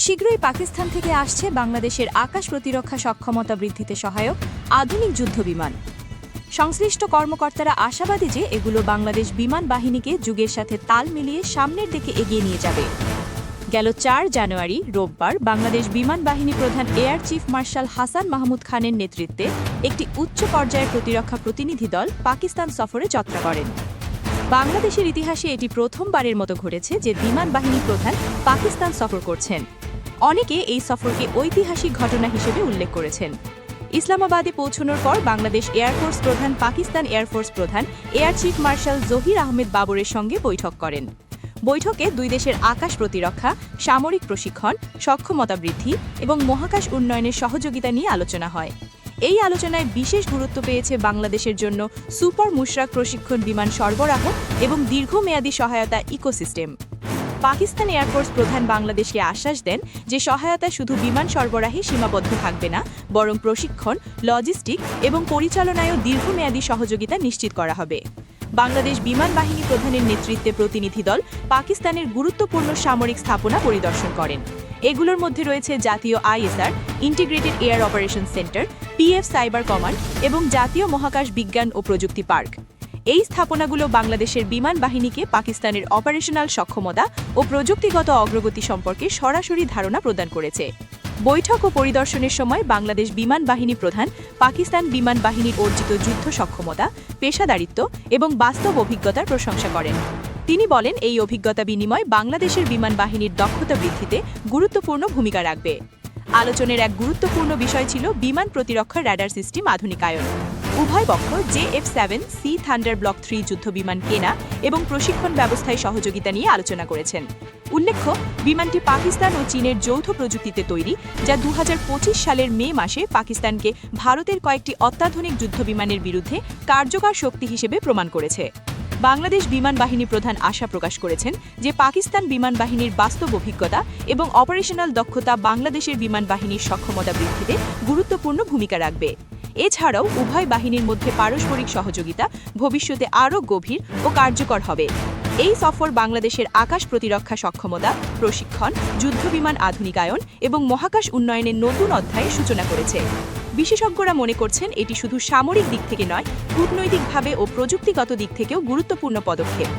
শীঘ্রই পাকিস্তান থেকে আসছে বাংলাদেশের আকাশ প্রতিরক্ষা সক্ষমতা বৃদ্ধিতে সহায়ক আধুনিক যুদ্ধবিমান। সংশ্লিষ্ট কর্মকর্তারা আশাবাদী যে এগুলো বাংলাদেশ বিমান বাহিনীকে যুগের সাথে তাল মিলিয়ে সামনের দিকে এগিয়ে নিয়ে যাবে। গেল ৪ জানুয়ারি রোববার বাংলাদেশ বিমান বাহিনী প্রধান air chief marshal Hasan Mahmud খানের নেতৃত্বে একটি উচ্চ পর্যায়ের প্রতিরক্ষা প্রতিনিধি দল পাকিস্তান সফরে যাত্রা করেন। বাংলাদেশের ইতিহাসে এটি প্রথমবারের মতো ঘটেছে যে বিমান বাহিনী প্রধান পাকিস্তান সফর করছেন। অনেকে এই সফরকে ঐতিহাসিক ঘটনা হিসেবে উল্লেখ করেছেন। ইসলামাবাদে পৌঁছানোর পর বাংলাদেশ এয়ারফোর্স প্রধান পাকিস্তান এয়ারফোর্স প্রধান air chief marshal Zahir Ahmed বাবরের সঙ্গে বৈঠক করেন। বৈঠকে দুই দেশের আকাশ প্রতিরক্ষা, সামরিক প্রশিক্ষণ, সক্ষমতা বৃদ্ধি এবং মহাকাশ উন্নয়নের সহযোগিতা নিয়ে আলোচনা হয়। এই আলোচনায় বিশেষ গুরুত্ব পেয়েছে বাংলাদেশের জন্য সুপার মুশরাক প্রশিক্ষণ বিমান সরবরাহ এবং দীর্ঘমেয়াদী সহায়তা ইকোসিস্টেম। পাকিস্তান এয়ারফোর্স প্রধান বাংলাদেশকে আশ্বাস দেন যে সহায়তা শুধু বিমান সরবরাহে সীমাবদ্ধ থাকবে না, বরং প্রশিক্ষণ, লজিস্টিক এবং পরিচালনায়ও দীর্ঘমেয়াদী সহযোগিতা নিশ্চিত করা হবে। বাংলাদেশ বিমান বাহিনী প্রধানের নেতৃত্বে প্রতিনিধি দল পাকিস্তানের গুরুত্বপূর্ণ সামরিক স্থাপনা পরিদর্শন করেন। এগুলোর মধ্যে রয়েছে জাতীয় ISR, integrated air operation centre, PF cyber command এবং জাতীয় মহাকাশ বিজ্ঞান ও প্রযুক্তি পার্ক। এই স্থাপনাগুলো বাংলাদেশের বিমান বাহিনীকে পাকিস্তানের অপারেশনাল সক্ষমতা ও প্রযুক্তিগত অগ্রগতি সম্পর্কে সরাসরি ধারণা প্রদান করেছে। বৈঠক ও পরিদর্শনের সময় বাংলাদেশ বিমান বাহিনী প্রধান পাকিস্তান বিমান বাহিনীর অর্জিত যুদ্ধ সক্ষমতা, পেশাদারিত্ব এবং বাস্তব অভিজ্ঞতার প্রশংসা করেন। তিনি বলেন, এই অভিজ্ঞতা বিনিময় বাংলাদেশের বিমান বাহিনীর দক্ষতা বৃদ্ধিতে গুরুত্বপূর্ণ ভূমিকা রাখবে। আলোচনার এক গুরুত্বপূর্ণ বিষয় ছিল বিমান প্রতিরক্ষা র্যাডার সিস্টেম আধুনিকায়ন। উভয় পক্ষ JF-7C থান্ডার ব্লক 3 যুদ্ধবিমান কেনা এবং প্রশিক্ষণ ব্যবস্থায় সহযোগিতা নিয়ে আলোচনা করেছেন। উল্লেখ্য, বিমানটি পাকিস্তান ও চীনের যৌথ প্রযুক্তিতে তৈরি, যা ২০২৫ সালের মে মাসে পাকিস্তানকে ভারতের কয়েকটি অত্যাধুনিক যুদ্ধবিমানের বিরুদ্ধে কার্যকর শক্তি হিসেবে প্রমাণ করেছে। বাংলাদেশ বিমান বাহিনী প্রধান আশা প্রকাশ করেছেন যে পাকিস্তান বিমান বাহিনীর বাস্তব অভিজ্ঞতা এবং অপারেশনাল দক্ষতা বাংলাদেশের বিমান বাহিনীর সক্ষমতা বৃদ্ধিতে গুরুত্বপূর্ণ ভূমিকা রাখবে। এছাড়াও উভয় বাহিনীর মধ্যে পারস্পরিক সহযোগিতা ভবিষ্যতে আরও গভীর ও কার্যকর হবে। এই সফর বাংলাদেশের আকাশ প্রতিরক্ষা সক্ষমতা, প্রশিক্ষণ, যুদ্ধবিমান আধুনিকায়ন এবং মহাকাশ উন্নয়নের নতুন অধ্যায়ের সূচনা করেছে। বিশেষজ্ঞরা মনে করছেন এটি শুধু সামরিক দিক থেকে নয়, কূটনৈতিকভাবে ও প্রযুক্তিগত দিক থেকেও গুরুত্বপূর্ণ পদক্ষেপ।